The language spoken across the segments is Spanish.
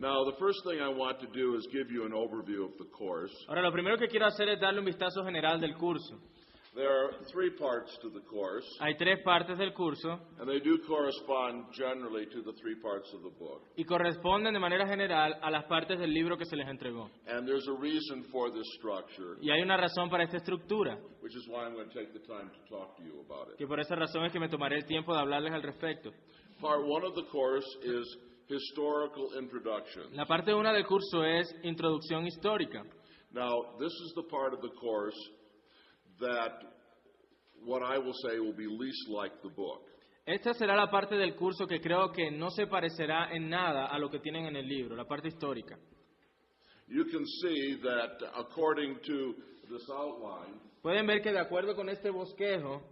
Now, the first thing I want to do is give you an overview of the course. Ahora, lo primero que quiero hacer es darle un vistazo general del curso. There are 3 parts to the course, Hay 3 partes del curso and they do correspond generally to the 3 parts of the book. y corresponden de manera general a las partes del libro que se les entregó. And there's a reason for this structure, Y hay una razón para esta estructura, which is why I'm going to take the time to talk to you about it. que por esa razón es que me tomaré el tiempo de hablarles al respecto. Part 1 of the course is historical introduction. La parte 1 del curso es introducción histórica. Now, this is the part of the course that what I will say will be least like the book. Esta será la parte del curso que creo que no se parecerá en nada a lo que tienen en el libro, la parte histórica. You can see that according to this outline, Pueden ver que de acuerdo con este bosquejo,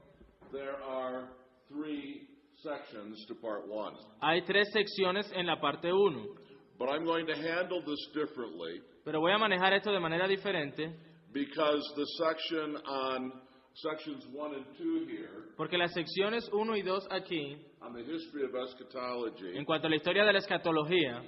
there are 3 sections to part 1. hay 3 secciones en la parte 1. But I'm going to handle this differently Pero voy a manejar esto de manera diferente because the section on sections 1 and 2 here, porque las secciones 1 y 2 aquí, on the history of eschatology, en cuanto a la historia de la escatología,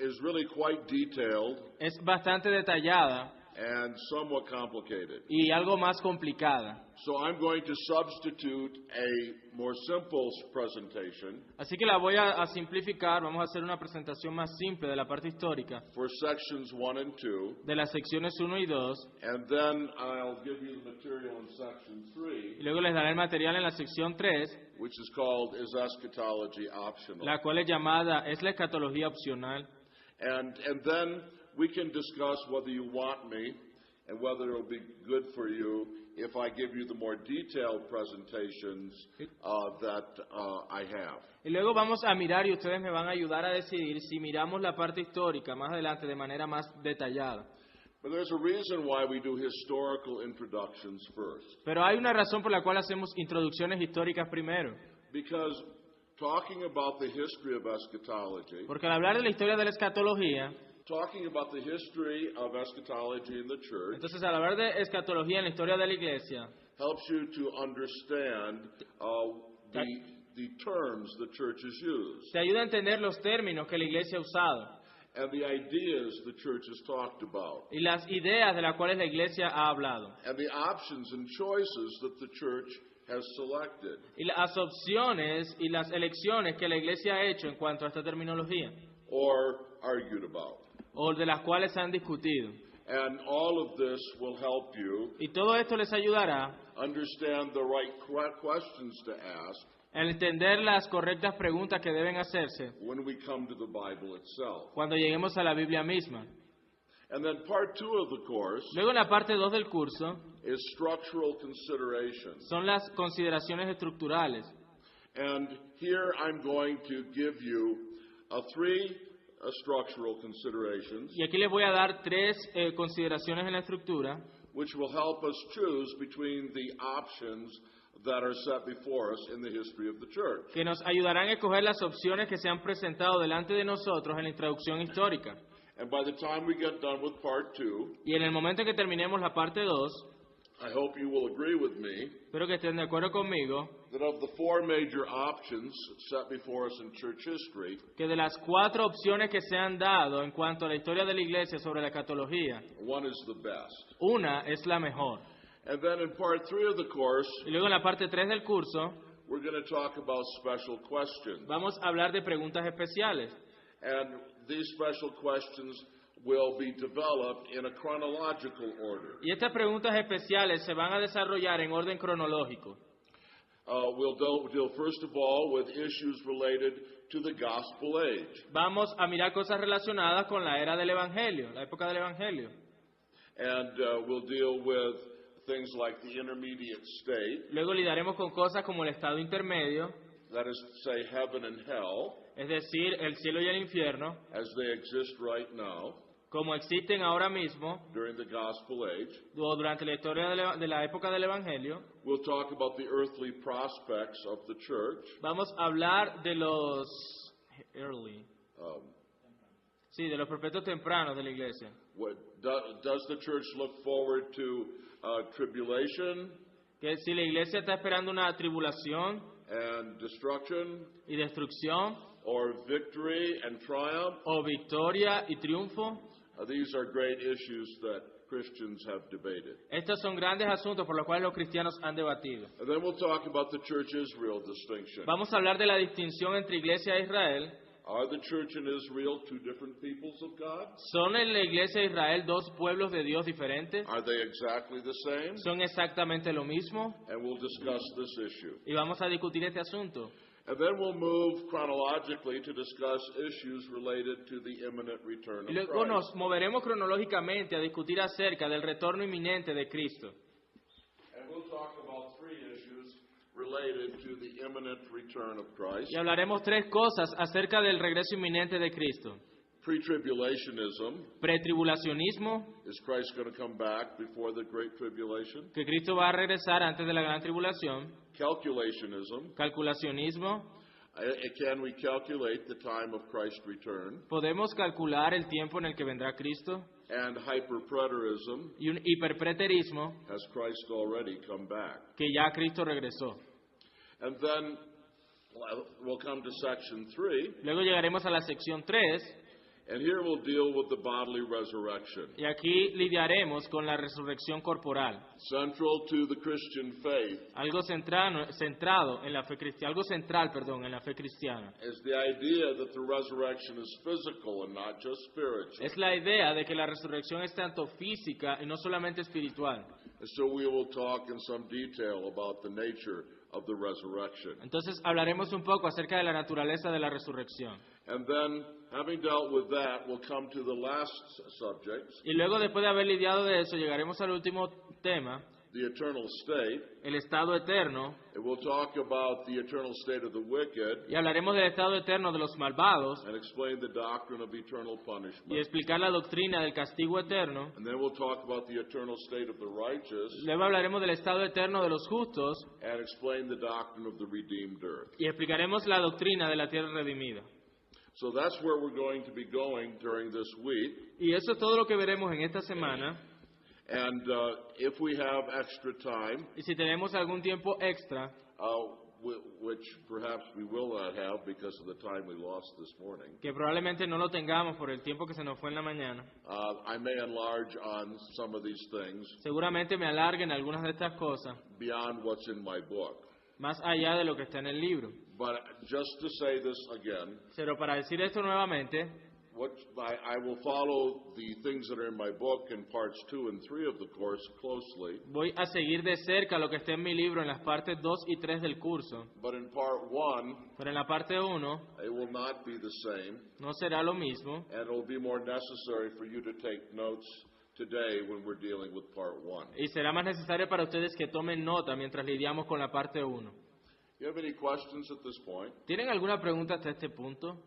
is really quite detailed es bastante detallada and somewhat complicated. y algo más complicada. So I'm going to substitute a more simple presentation Así que la voy a simplificar, vamos a hacer una presentación más simple de la parte histórica, for sections 1 and 2, de las secciones 1 y 2, and then I'll give you the material in section 3, y luego les daré el material en la sección 3, which is called Is Eschatology Optional? la cual es llamada ¿Es la escatología opcional? And then we can discuss whether you want me and whether it'll be good for you if I give you the more detailed presentations that I have. Y luego vamos a mirar y ustedes me van a ayudar a decidir si miramos la parte histórica más adelante de manera más detallada. But there's a reason why we do historical introductions first. Pero hay una razón por la cual hacemos introducciones históricas primero. Because talking about the history of eschatology, Porque al hablar de la historia de la escatología, talking about the history of eschatology in the church, entonces al hablar de escatología en la historia de la iglesia, helps you to understand the terms the church has used te ayuda a entender los términos que la iglesia ha usado and the ideas the church has talked about y las ideas de las cuales la iglesia ha hablado and the options and choices that the church has selected y las opciones y las elecciones que la iglesia ha hecho en cuanto a esta terminología or argued about. o de las cuales se han discutido. And all of this will help you Y todo esto les ayudará understand the right questions to ask a entender las correctas preguntas que deben hacerse when we come to the Bible itself. cuando lleguemos a la Biblia misma. And then part 2 of the course Luego en la parte 2 del curso is structural considerations. son las consideraciones estructurales. And here I'm going to give you 3 structural considerations Y aquí les voy a dar 3 consideraciones en la estructura which will help us choose between the options that are set before us in the history of the church. que nos ayudarán a escoger las opciones que se han presentado delante de nosotros en la introducción histórica. And by the time we get done with part 2, Y en el momento en que terminemos la parte 2, I hope you will agree with me espero que estén de acuerdo conmigo, that of the 4 major options set before us in church history, que de las 4 opciones que se han dado en cuanto a la historia de la iglesia sobre la escatología, one is the best. una es la mejor. And then in part 3 of the course, Y luego en la parte 3 del curso, we're going to talk about special questions. vamos a hablar de preguntas especiales. And these special questions will be developed in a chronological order. Y estas preguntas especiales se van a desarrollar en orden cronológico. We'll deal first of all with issues related to the gospel age. Vamos a mirar cosas relacionadas con la era del Evangelio, la época del Evangelio. And we'll deal with things like the intermediate state, Luego lidiaremos con cosas como el estado intermedio, that is to say heaven and hell, es decir, el cielo y el infierno, as they exist right now como existen ahora mismo during the gospel age. o durante la historia de la época del Evangelio. We'll talk about the earthly prospects of the church. Vamos a hablar de los de los profetas tempranos de la iglesia. Does the church look forward to tribulation Que si la iglesia está esperando una tribulación and destruction, y destrucción, or victory and triumph. o victoria y triunfo. These are great issues that Christians have debated. Estos son grandes asuntos por los cuales los cristianos han debatido. And then we'll talk about the Church-Israel distinction. Vamos a hablar de la distinción entre Iglesia e Israel. Are the Church and Israel two different peoples of God? ¿Son en la Iglesia de Israel dos pueblos de Dios diferentes? Are they exactly the same? ¿Son exactamente lo mismo? And we'll discuss this issue. Y vamos a discutir este asunto. And then we'll move chronologically to discuss issues related to the imminent return Y of luego nos Christ. moveremos cronológicamente a discutir acerca del retorno inminente de Cristo. And we'll talk about three issues related to the imminent return of Christ. Y hablaremos tres cosas acerca del regreso inminente de Cristo. Pre-tribulationism. Pretribulacionismo, Is Christ going to come back before the Great Tribulation? que Cristo va a regresar antes de la gran tribulación. Calculationism. Calculacionismo, Can we calculate the time of Christ's return? podemos calcular el tiempo en el que vendrá Cristo. And hyperpreterism. Y un hiperpreterismo, Has Christ already come back? que ya Cristo regresó. And then we'll come to section 3. Luego llegaremos a la sección 3, And here we'll deal with the bodily resurrection. y aquí lidiaremos con la resurrección corporal. Central to the Christian faith Algo centrado en la fe cristiana, algo central, perdón, en la fe cristiana. is the idea that the resurrection is physical and not just spiritual. Es la idea de que la resurrección es tanto física y no solamente espiritual. And so we will talk in some detail about the nature of the resurrection. Entonces hablaremos un poco acerca de la naturaleza de la resurrección. And then, having dealt with that, we'll come to the last subject, Y luego, después de haber lidiado de eso, llegaremos al último tema, the eternal state. el estado eterno, And we'll talk about the eternal state of the wicked y hablaremos del estado eterno de los malvados and explain the doctrine of eternal y punishment. explicar la doctrina del castigo eterno. And then we'll talk about the eternal state of the righteous Luego hablaremos del estado eterno de los justos and explain the doctrine of the redeemed earth. y explicaremos la doctrina de la tierra redimida. So that's where we're going to be going during this week. Y eso es todo lo que veremos en esta semana. And if we have extra time, Y si tenemos algún tiempo extra, which perhaps we will not have because of the time we lost this morning, que probablemente no lo tengamos por el tiempo que se nos fue en la mañana, I may enlarge on some of these things seguramente me alarguen algunas de estas cosas, beyond what's in my book. más allá de lo que está en el libro. But just to say this again, Pero para decir esto nuevamente, I will follow the things that are in my book in parts 2 and 3 of the course closely. voy a seguir de cerca lo que está en mi libro en las partes 2 y 3 del curso. But in part 1, Pero en la parte 1 it will not be the same, no será lo mismo and it will be more necessary for you to take notes today when we're dealing with part 1. y será más necesario para ustedes que tomen nota mientras lidiamos con la parte 1. You have any questions at this point? ¿Tienen alguna pregunta hasta este punto?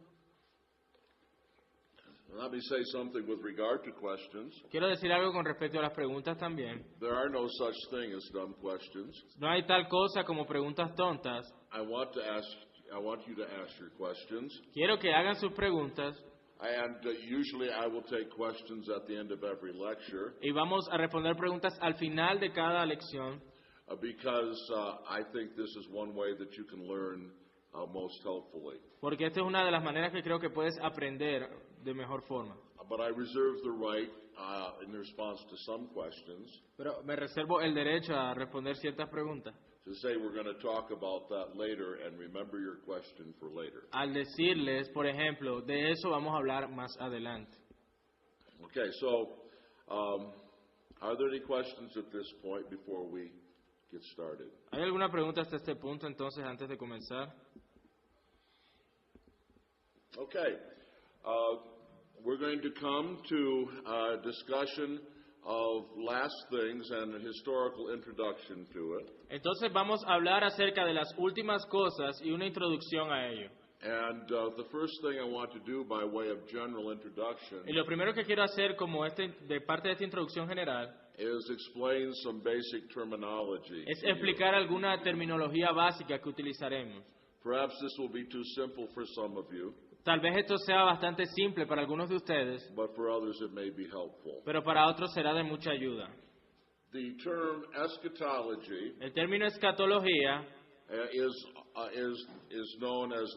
Let me say something with regard to questions. Quiero decir algo con respecto a las preguntas también. There are no such thing as dumb questions. No hay tal cosa como preguntas tontas. I want you to ask your questions. Quiero que hagan sus preguntas And usually I will take questions at the end of every lecture y vamos a responder preguntas al final de cada lección because I think this is one way that you can learn most helpfully. porque esta es una de las maneras que creo que puedes aprender de mejor forma. But I reserve the right in response to some questions Pero me reservo el derecho a responder ciertas preguntas. to say we're going to talk about that later and remember your question for later. Al decirles, por ejemplo, de eso vamos a hablar más adelante. Okay, so are there any questions at this point before we get started? ¿Hay alguna pregunta hasta este punto entonces antes de comenzar? Okay, we're going to come to a discussion of last things and a historical introduction to it. Entonces vamos a hablar acerca de las últimas cosas y una introducción a ello. And the first thing I want to do by way of general introduction Y lo primero que quiero hacer como de parte de esta introducción general is explain some basic terminology. es explicar alguna terminología básica que utilizaremos. Perhaps this will be too simple for some of you, Tal vez esto sea bastante simple para algunos de ustedes, but for others it may be helpful. pero para otros será de mucha ayuda. The term eschatology El término escatología is known as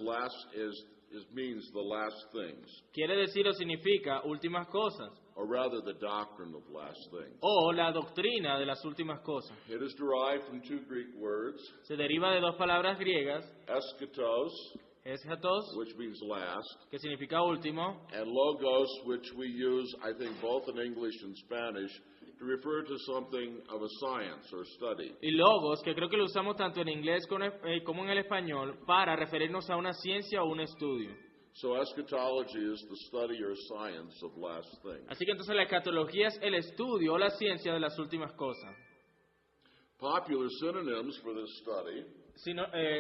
it means the last things, quiere decir o significa últimas cosas, or rather the doctrine of last things. o la doctrina de las últimas cosas. It is derived from two Greek words, Se deriva de dos palabras griegas, eschatos, eschatos, which means last, que significa último, and logos, which we use, I think, both in English and Spanish, to refer to something of a science or study. y logos, que creo que lo usamos tanto en inglés como en el español, para referirnos a una ciencia o un estudio. So eschatology is the study or science of last things. Así que entonces la escatología es el estudio o la ciencia de las últimas cosas. Popular synonyms for this study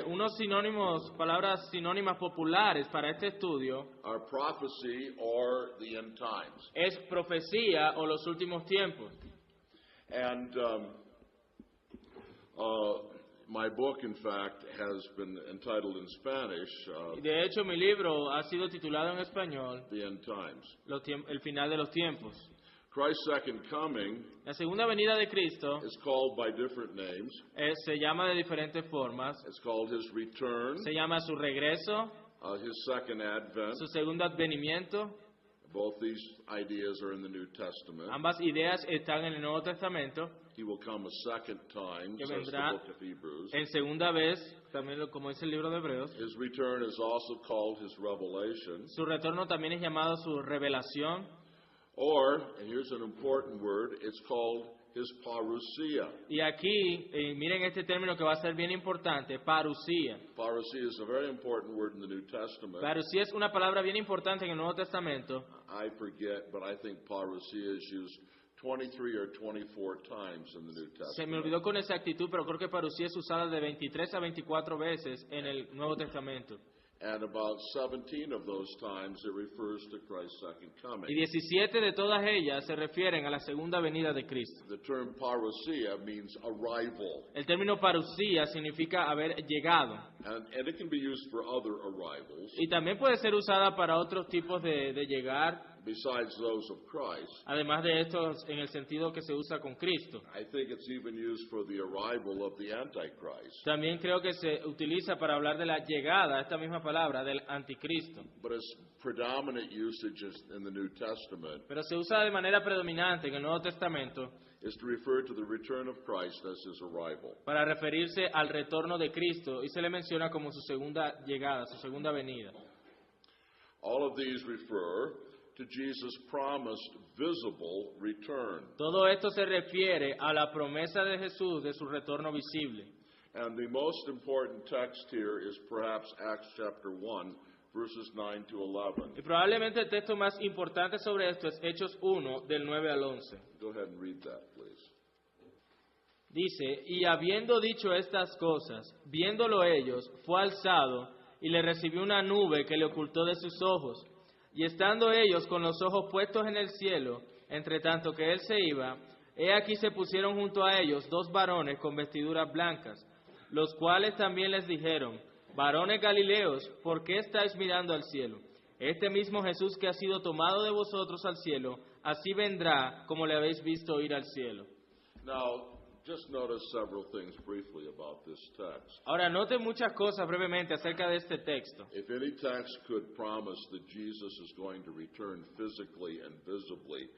Unos sinónimos, palabras sinónimas populares para este estudio are prophecy or the end times. es profecía o los últimos tiempos. And my book, in fact, has been entitled in Spanish, Y de hecho, mi libro ha sido titulado en español The End Times. El final de los tiempos. Christ's second coming La segunda venida de Cristo is called by different names. se llama de diferentes formas. It's called His return, Se llama su regreso, His second advent. su segundo advenimiento. Both these ideas are in the New Testament. Ambas ideas están en el Nuevo Testamento. He will come a second time, Que says the vendrá book of Hebrews. en segunda vez, también como dice el libro de Hebreos. His return is also called His revelation. Su retorno también es llamado su revelación. Or, and here's an important word, it's called His parousia. Y aquí, miren este término que va a ser bien importante, parousia. Parousia is a very important word in the New Testament. Parousia es una palabra bien importante en el Nuevo Testamento. I forget, but I think parousia is used 23 or 24 times in the New Se me Testament. olvidó con exactitud, pero creo que parousia es usada de 23 a 24 veces en el Nuevo Testamento. And about 17 of those times it refers to Christ's second Y coming. 17 de todas ellas se refieren a la segunda venida de Cristo. The term parousia means arrival, El término parousia significa haber llegado. and it can be used for other arrivals Y también puede ser usada para otros tipos de llegar, besides those of Christ. además de estos en el sentido que se usa con Cristo. I think it's even used for the arrival of the Antichrist. También creo que se utiliza para hablar de la llegada, esta misma palabra, del anticristo. But its predominant usage in the New Testament Pero se usa de manera predominante en el Nuevo Testamento is to refer to the return of Christ as His arrival. para referirse al retorno de Cristo y se le menciona como su segunda llegada, su segunda venida. All of these refer to Jesus' promised visible return. Todo esto se refiere a la promesa de Jesús de su retorno visible. And the most important text here is perhaps Acts chapter 1, verses 9 to 11. Y probablemente el texto más importante sobre esto es Hechos 1, del 9 al 11. Go ahead and read that, please. Dice, y habiendo dicho estas cosas, viéndolo ellos, fue alzado y le recibió una nube que le ocultó de sus ojos. Y estando ellos con los ojos puestos en el cielo, entre tanto que él se iba, he aquí se pusieron junto a ellos dos varones con vestiduras blancas, los cuales también les dijeron, varones Galileos, ¿por qué estáis mirando al cielo? Este mismo Jesús que ha sido tomado de vosotros al cielo, así vendrá como le habéis visto ir al cielo. Now, just notice several things briefly about this text. Ahora, note muchas cosas brevemente acerca de este texto. If any text could promise that Jesus is going to return physically and visibly,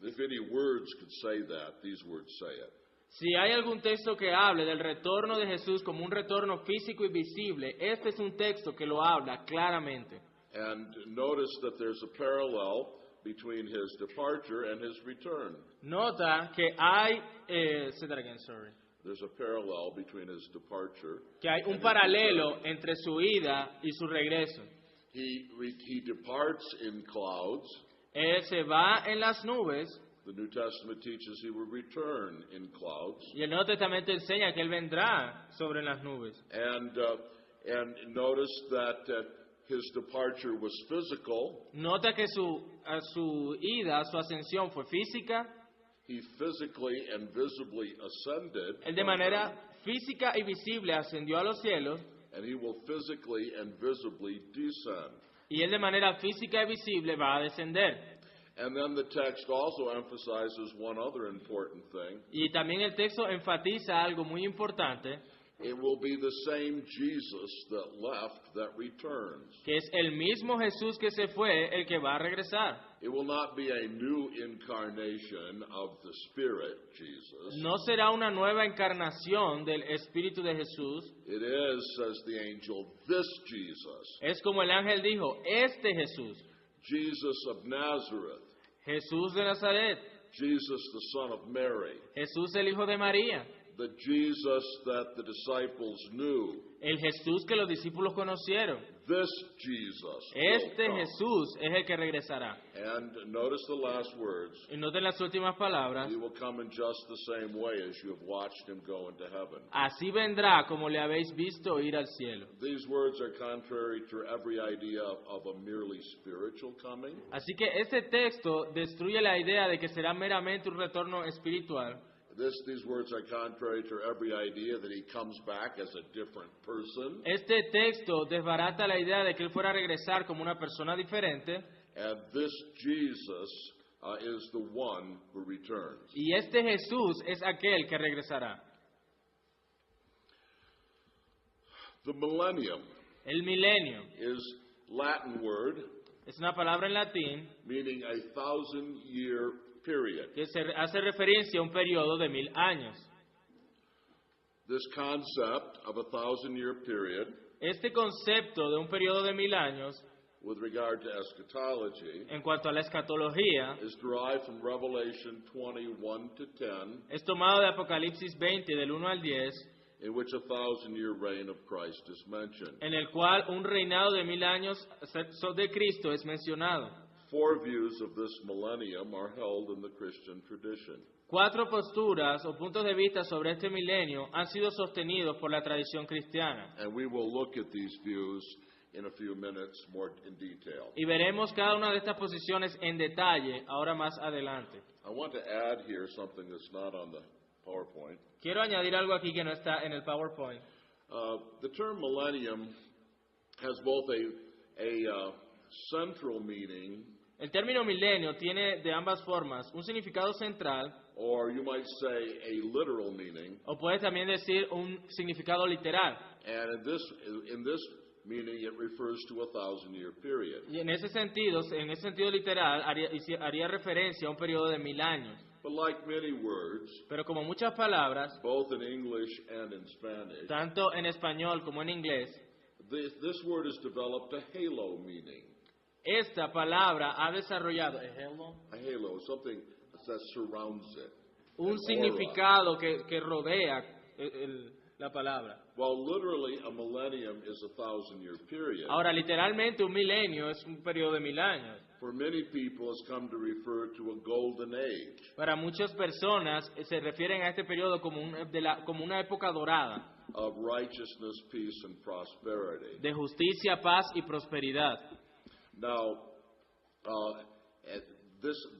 if any words could say that, these words say it. Si hay algún texto que hable del retorno de Jesús como un retorno físico y visible, este es un texto que lo habla claramente. And notice that there's a parallel between His departure and His return. Nota que hay, say that again, sorry. There's a parallel between His departure. Que hay un and his paralelo return. entre su ida y su regreso. He departs in clouds. Él se va en las nubes The New Testament teaches He will return in clouds. y el Nuevo Testamento enseña que Él vendrá sobre las nubes. And notice that His departure was physical. Nota que su ida, su ascensión fue física. He physically and visibly ascended. Él de manera física y visible ascendió a los cielos And He will physically and visibly descend. y Él de manera física y visible va a descender. And then the text also emphasizes one other important thing. Y también el texto enfatiza algo muy importante. it will be the same Jesus that left that returns. que es el mismo Jesús que se fue el que va a regresar. It will not be a new incarnation of the Spirit, Jesus. No será una nueva encarnación del Espíritu de Jesús. It is, says the angel, this Jesus, Es como el ángel dijo, este Jesús, Jesus of Nazareth, Jesús de Nazaret, Jesus the son of Mary, Jesús el hijo de María, the Jesus that the disciples knew. el Jesús que los discípulos conocieron. This Jesus Este will come. Jesús es el que regresará. And notice the last words. Y noten las últimas palabras. He will come in just the same way as you have watched him go into heaven. Así vendrá como le habéis visto ir al cielo. These words are contrary to every idea of a merely spiritual coming. Así que este texto destruye la idea de que será meramente un retorno espiritual. These words are contrary to every idea that he comes back as a different person. Este texto desbarata la idea de que él fuera a regresar como una persona diferente. And this Jesus is the one who returns. Y este Jesús es aquel que regresará. The millennium El milenio is Latin word es una palabra en latín meaning a 1,000-year period. que hace referencia a un periodo de 1000 años. This concept of a 1,000-year period Este concepto de un periodo de 1000 años, with regard to eschatology en cuanto a la escatología, is derived from Revelation 21 to 10, es tomado de Apocalipsis 20 del 1 al 10, in which a 1,000-year reign of Christ is mentioned. en el cual un reinado de 1000 años de Cristo es mencionado. 4 views of this millennium are held in the Christian tradition. 4 posturas o puntos de vista sobre este milenio han sido sostenidos por la tradición cristiana. And we will look at these views in a few minutes more in detail. Y veremos cada una de estas posiciones en detalle ahora más adelante. I want to add here something that's not on the PowerPoint. Quiero añadir algo aquí que no está en el PowerPoint. The term millennium has both a central meaning, El término milenio tiene de ambas formas un significado central, or you might say a literal meaning. o puedes también decir un significado literal. And in this meaning, it refers to a 1,000-year period. Y en ese sentido literal, haría referencia a un periodo de 1000 años. But like many words, Pero como muchas palabras, both in English and in Spanish, tanto en español como en inglés, this word has developed a halo meaning. esta palabra ha desarrollado A halo, something that surrounds it. un An significado que rodea la palabra. Well, literally, a millennium is a 1,000-year period. Ahora, literalmente, un milenio es un periodo de 1000 años. For many people, it's come to refer to a golden age. Para muchas personas se refieren a este periodo como una época dorada, Of righteousness, peace, and prosperity. de justicia, paz y prosperidad. Now,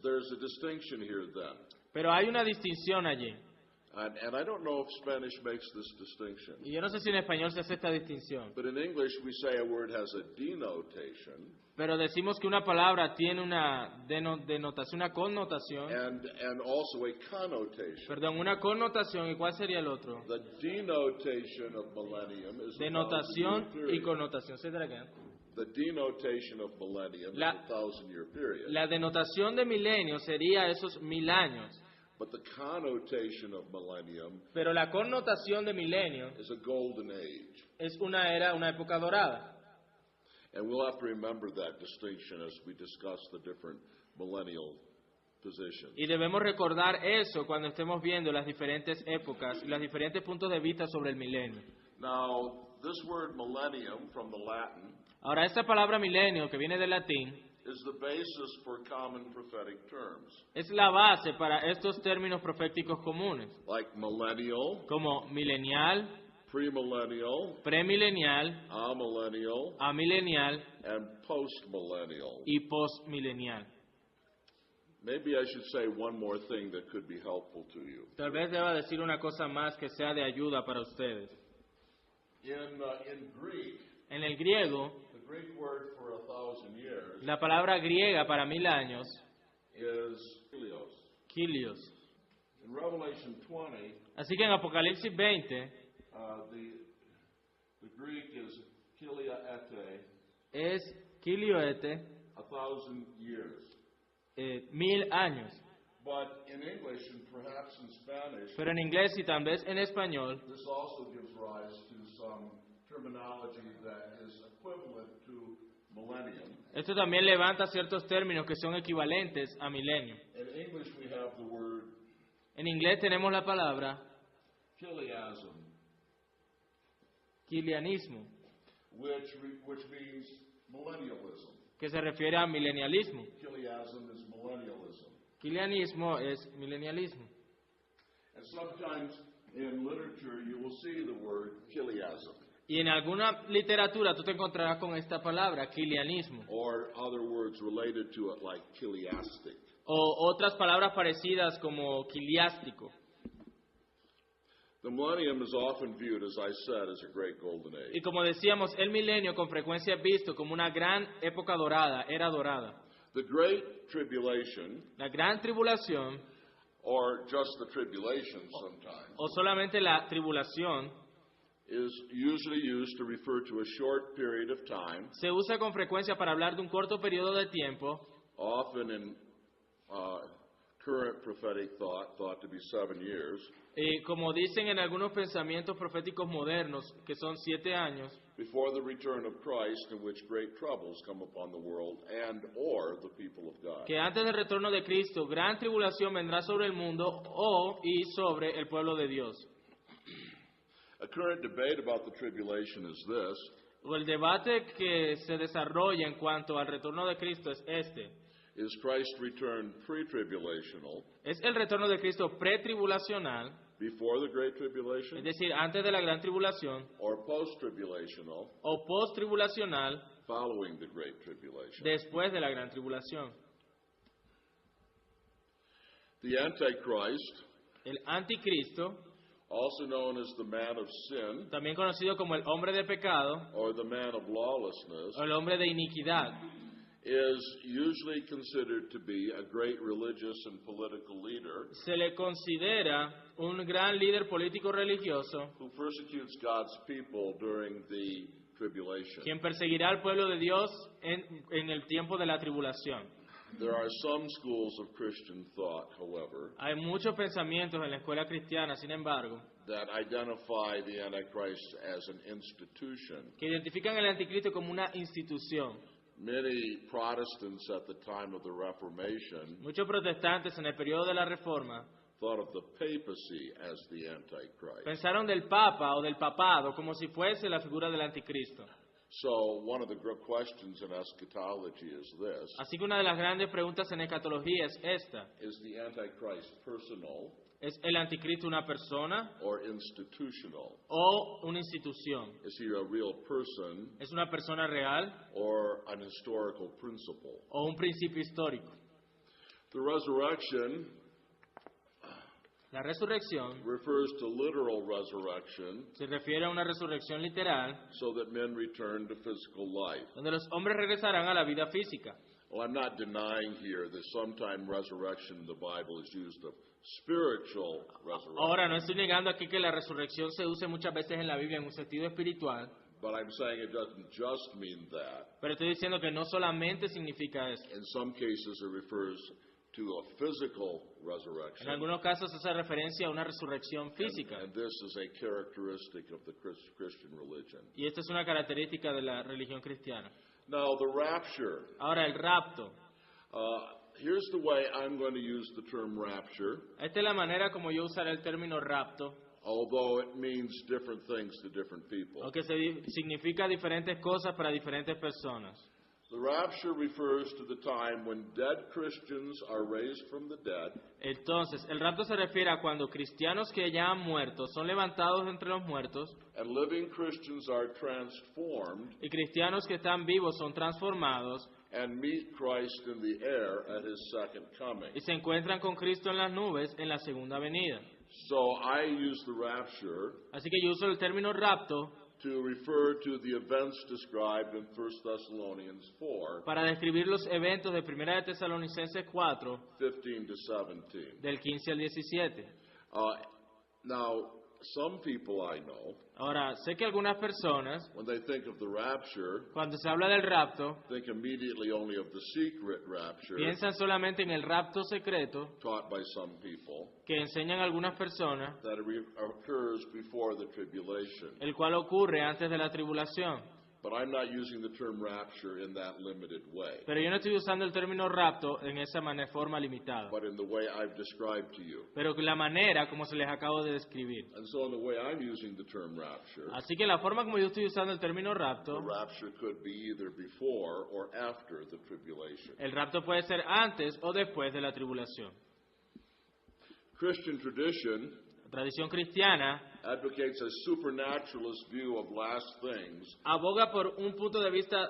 there's a distinction here then. Pero hay una distinción allí. And I don't know if Spanish makes this distinction. Y yo no sé si en español se hace esta distinción. But in English, we say a word has a denotation Pero decimos que una palabra tiene una denotación, una connotación. and also a connotation. Perdón, una connotación. ¿Y cuál sería el otro? The denotation of millennium is a 1,000-year Denotación y period. connotación. Say that again. The denotation of millennium is a 1,000-year period. La denotación de milenio sería esos 1000 años. But the connotation of millennium Pero la connotación de milenio is a golden age. es una época dorada. And we'll have to remember that distinction as we discuss the different millennial positions. Y debemos recordar eso cuando estemos viendo las diferentes épocas y los diferentes puntos de vista sobre el milenio. Now, this word millennium from the Latin Ahora, esta palabra milenio, que viene del latín, is the basis for common prophetic terms, es la base para estos términos proféticos comunes, like millennial, como milenial, premillennial, premilenial, amillennial, amilenial and postmillennial. y postmilenial. Maybe I should say one more thing that could be helpful to you. Tal vez deba decir una cosa más que sea de ayuda para ustedes. In Greek, En el griego, the Greek word for 1,000 years la palabra griega para 1000 años, is helios. kilios. In Revelation 20, Así que en Apocalipsis 20, The Greek is kilia ete, es kilioete, 1,000 years. 1000 años. But in English and perhaps in Spanish, Pero en inglés y tal vez en español, this also gives rise to some terminology that is equivalent to millennium. esto también levanta ciertos términos que son equivalentes a milenio. In English, we have the word En inglés tenemos la palabra kiliasm, kilianismo, which means millennialism. que se refiere a milenialismo. Kiliasm is millennialism. Kilianismo es milenialismo. And sometimes in literature, you will see the word kiliasm, Y en alguna literatura tú te encontrarás con esta palabra, kilianismo, or other words related to it like kiliastic. o otras palabras parecidas como kiliástico. The millennium is often viewed, as I said, as a great golden Y age. como decíamos, el milenio con frecuencia es visto como una gran época dorada, era dorada. The Great Tribulation, La gran tribulación, or just the tribulation sometimes, o solamente la tribulación, is usually used to refer to a short period of time, se usa con frecuencia para hablar de un corto periodo de tiempo, often in current prophetic thought to be 7 years, y como dicen en algunos pensamientos proféticos modernos, que son 7 años, before the return of Christ, in which great troubles come upon the world and or the people of God. que antes del retorno de Cristo, gran tribulación vendrá sobre el mundo y sobre el pueblo de Dios. A current debate about the tribulation is this: O el debate que se desarrolla en cuanto al retorno de Cristo es este. is Christ's return pre-tribulational, ¿Es el retorno de Cristo pretribulacional, before the Great Tribulation, es decir, antes de la gran tribulación, or post-tribulational, o posttribulacional, following the Great Tribulation? después de la gran tribulación? The Antichrist, El anticristo, also known as the man of sin también conocido como el hombre de pecado or the man of lawlessness, o el hombre de iniquidad, is usually considered to be a great religious and political leader se le considera un gran líder político religioso who persecutes God's people during the tribulation. quien perseguirá al pueblo de Dios en el tiempo de la tribulación. There are some schools of Christian thought, however, Hay muchos pensamientos en la escuela cristiana, sin embargo, that identify the Antichrist as an institution. que identifican al anticristo como una institución. Many Protestants at the time of the Reformation Muchos protestantes en el periodo de la Reforma thought of the papacy as the Antichrist. pensaron del Papa o del papado como si fuese la figura del anticristo. So one of the questions in eschatology is this: Así que una de las grandes preguntas en escatología es esta. is the Antichrist personal ¿Es el anticristo una persona or institutional? o una institución? Is he a real person ¿Es una persona real or an historical principle? o un principio histórico? The resurrection La resurrección refers to literal resurrection, se refiere a una resurrección literal so that men return to physical life. donde los hombres regresarán a la vida física. Well, I'm not denying here that sometime resurrection in the Bible is used of spiritual resurrection. Ahora, no estoy negando aquí que la resurrección se use muchas veces en la Biblia en un sentido espiritual, But I'm saying it doesn't just mean that. pero estoy diciendo que no solamente significa eso. In some cases, it refers to a physical En resurrection. algunos casos hace referencia a una resurrección física. And this is a characteristic of the Christian religion. Y esta es una característica de la religión cristiana. Now, the rapture. Ahora, el rapto. Here's the way I'm going to use the term rapture, Esta es la manera como yo usaré el término rapto, although it means different things to different people. aunque significa diferentes cosas para diferentes personas. The rapture refers to the time when dead Christians are raised from the dead Entonces, el rapto se refiere a cuando cristianos que ya han muerto son levantados entre los muertos and living Christians are transformed y cristianos que están vivos son transformados and meet Christ in the air at his second coming. y se encuentran con Cristo en las nubes en la segunda venida. So I use the rapture Así que yo uso el término rapto to refer to the events described in 1 Thessalonians 4, para describir los eventos de 1 de Tesalonicenses 4, 15 to 17. del 15 al 17. Now, some people I know, Ahora, sé que algunas personas, when they think of the rapture, cuando se habla del rapto, think immediately only of the secret rapture piensan solamente en el rapto secreto taught by some people que enseñan algunas personas, that occurs before the tribulation. el cual ocurre antes de la tribulación. But I'm not using the term rapture in that limited way, Pero yo no estoy usando el término rapto en esa forma limitada, but in the way I've described to you. pero la manera como se les acabo de describir. And so in the way I'm using the term rapture, Así que la forma como yo estoy usando el término the rapto, rapture could be either before or after the tribulation. el rapto puede ser antes o después de la tribulación. Christian tradition La tradición cristiana advocates a supernaturalist view of last things aboga por un punto de vista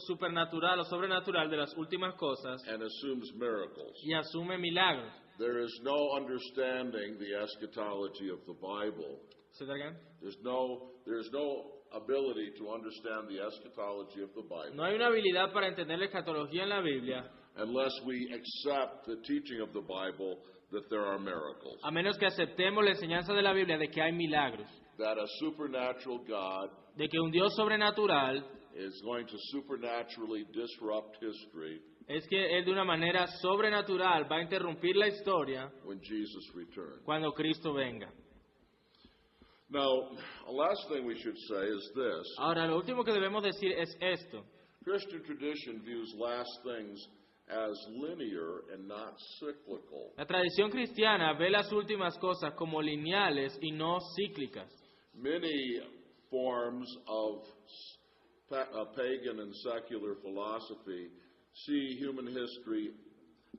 supernatural o sobrenatural de las últimas cosas and assumes miracles. y asume milagros. There is no understanding the eschatology of the Bible. ¿Se te again? There's no ability to understand the eschatology of the Bible No hay una habilidad para entender la escatología en la Biblia unless we accept the teaching of the Bible that there are miracles. a menos que aceptemos la enseñanza de la Biblia de que hay milagros, That a supernatural God de que un Dios sobrenatural is going to supernaturally disrupt history es que Él de una manera sobrenatural va a interrumpir la historia when Jesus returns. cuando Cristo venga. Now, a last thing we should say is this. Ahora, lo último que debemos decir es esto. Christian tradition views last things as linear and not cyclical. La tradición cristiana ve las últimas cosas como lineales y no cíclicas. Many forms of pagan and secular philosophy see human history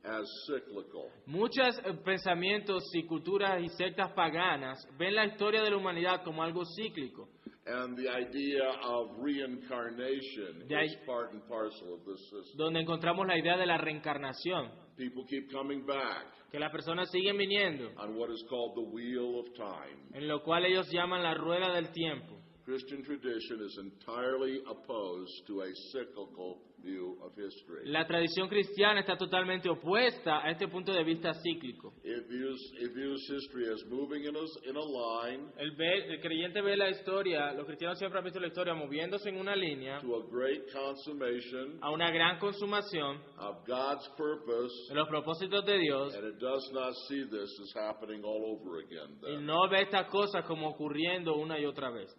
as cyclical. Muchos pensamientos y culturas y sectas paganas ven la historia de la humanidad como algo cíclico, And the idea of reincarnation De ahí- is part and parcel of this system. donde encontramos la idea de la reencarnación, People keep coming back que las personas siguen viniendo, on what is called the wheel of time. en lo cual ellos llaman la rueda del tiempo. Christian tradition is entirely opposed to a cyclical view of history. La tradición cristiana está totalmente opuesta a este punto de vista cíclico. It views history as moving in a line El creyente ve la historia, los cristianos siempre han visto la historia moviéndose en una línea to a great consummation a una gran consumación of God's purpose, de los propósitos de Dios, and it does not see this as happening all over again y then. no ve estas cosas como ocurriendo una y otra vez.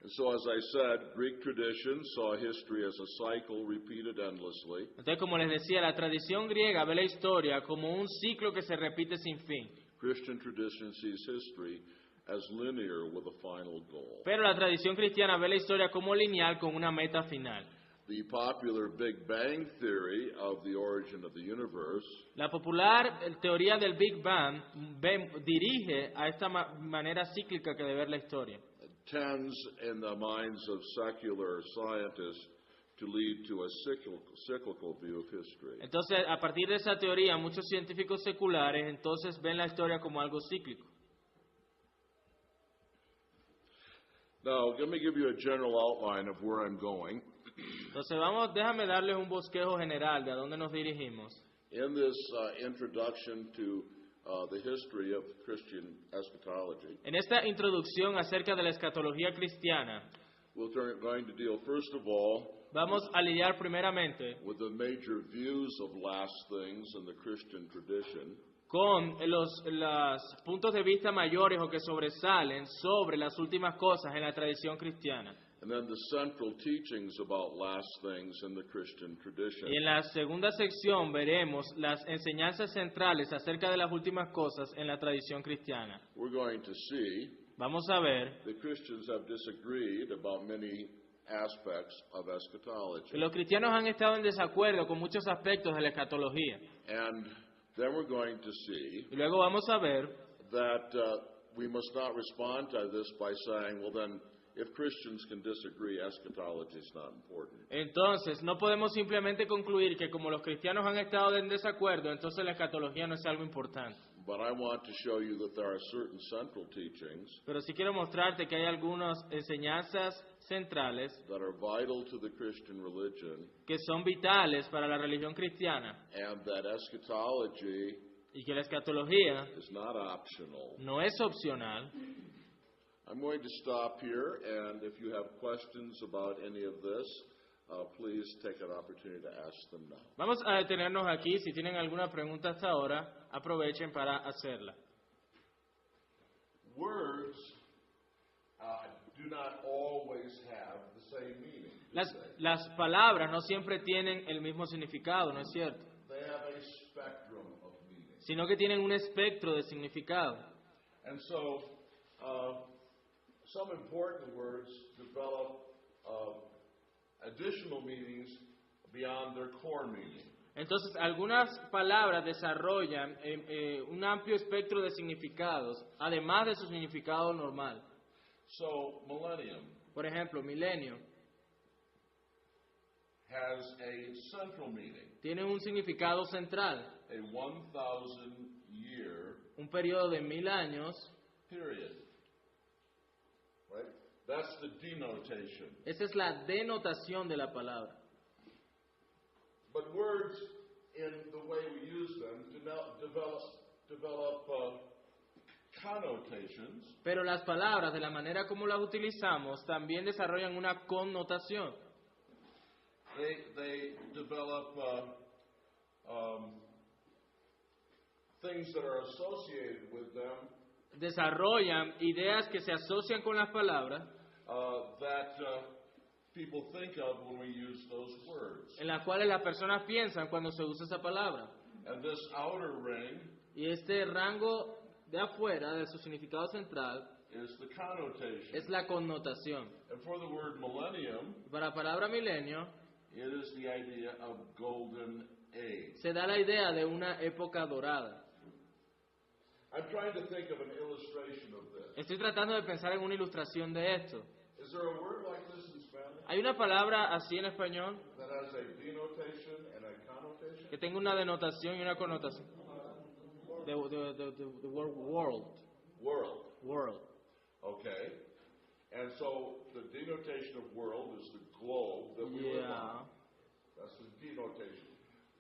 And so, as I said, Greek tradition saw history as a cycle repeated endlessly. Entonces, como les decía, la tradición griega ve la historia como un ciclo que se repite sin fin. Christian tradition sees history as linear with a final goal. Pero la tradición cristiana ve la historia como lineal con una meta final. The popular Big Bang theory of the origin of the universe La popular teoría del Big Bang dirige a esta manera cíclica que de ver la historia. tends, in the minds of secular scientists, to lead to a cyclical view of history. Entonces, a partir de esa teoría, muchos científicos seculares entonces ven la historia como algo cíclico. Now, let me give you a general outline of where I'm going. Entonces, déjame darles un bosquejo general de a dónde nos dirigimos. In this introduction to the history of Christian eschatology, En esta introducción acerca de la escatología cristiana, going to deal, first of all, vamos a lidiar primeramente with the major views of last things in the Christian tradition, con los puntos de vista mayores o que sobresalen sobre las últimas cosas en la tradición cristiana. and then the central teachings about last things in the Christian tradition. Y en la segunda sección veremos las enseñanzas centrales acerca de las últimas cosas en la tradición cristiana. We're going to see Vamos a ver that Christians have disagreed about many aspects of que eschatology. los cristianos han estado en desacuerdo con muchos aspectos de la escatología. And then we're going to see Y luego vamos a ver that we must not respond to this by saying, well, then, if Christians can disagree, eschatology is not important. Entonces, no podemos simplemente concluir que como los cristianos han estado en desacuerdo, entonces la escatología no es algo importante. But I want to show you that there are certain central teachings Pero sí quiero mostrarte que hay algunas enseñanzas centrales that are vital to the Christian religion, que son vitales para la religión cristiana and that eschatology y que la escatología is not optional. no es opcional. I'm going to stop here, and if you have questions about any of this, please take an opportunity to ask them now. Vamos a detenernos aquí. Si tienen alguna pregunta hasta ahora, aprovechen para hacerla. Words do not always have the same meaning. do they? Las palabras no siempre tienen el mismo significado, ¿no es cierto? They have a spectrum of meaning. Sino que tienen un espectro de significado. And so, some important words develop additional meanings beyond their core meaning. Entonces, algunas palabras desarrollan un amplio espectro de significados, además de su significado normal. So, millennium Por ejemplo, milenio has a central meaning, tiene un significado central, a 1,000-year un periodo de 1000 años. period. Right? That's the denotation. Esa es la denotación de la palabra. But words, in the way we use them, develop connotations. Pero las palabras, de la manera como las utilizamos, también desarrollan una connotación. They develop things that are associated with them Desarrollan ideas que se asocian con las palabras, that people think of when we use those words. en las cuales las personas piensan cuando se usa esa palabra. And this outer ring Y este rango de afuera, de su significado central, is the connotation. es la connotación. And for the word millennium, Para la palabra milenio, it is the idea of golden age. se da la idea de una época dorada. I'm trying to think of an illustration of this. Estoy tratando de pensar en una ilustración de esto. Is there a word like this in Spanish ¿Hay una palabra así en español that has a denotation and a connotation? que tenga una denotación y una connotación? The word world. World. World. Okay. And so the denotation of world is the globe that we live Yeah. on. That's the denotation.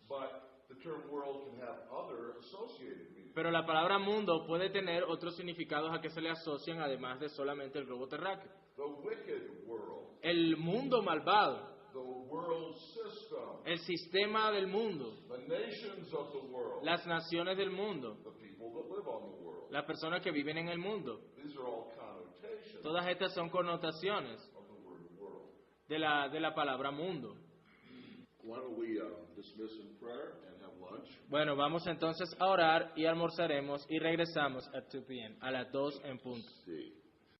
But the term world can have other associated meanings. Pero la palabra mundo puede tener otros significados a que se le asocian además de solamente el globo terráqueo. The wicked world, El mundo malvado, the world system, el sistema del mundo, the nations of the world, las naciones del mundo, the people that live on the world. las personas que viven en el mundo. These are all connotations Todas estas son connotaciones of the word world. de la palabra mundo. Why don't we dismiss in prayer and have lunch? Bueno, vamos entonces a orar y almorzaremos y regresamos a 2 p.m., a las 2 en punto. See.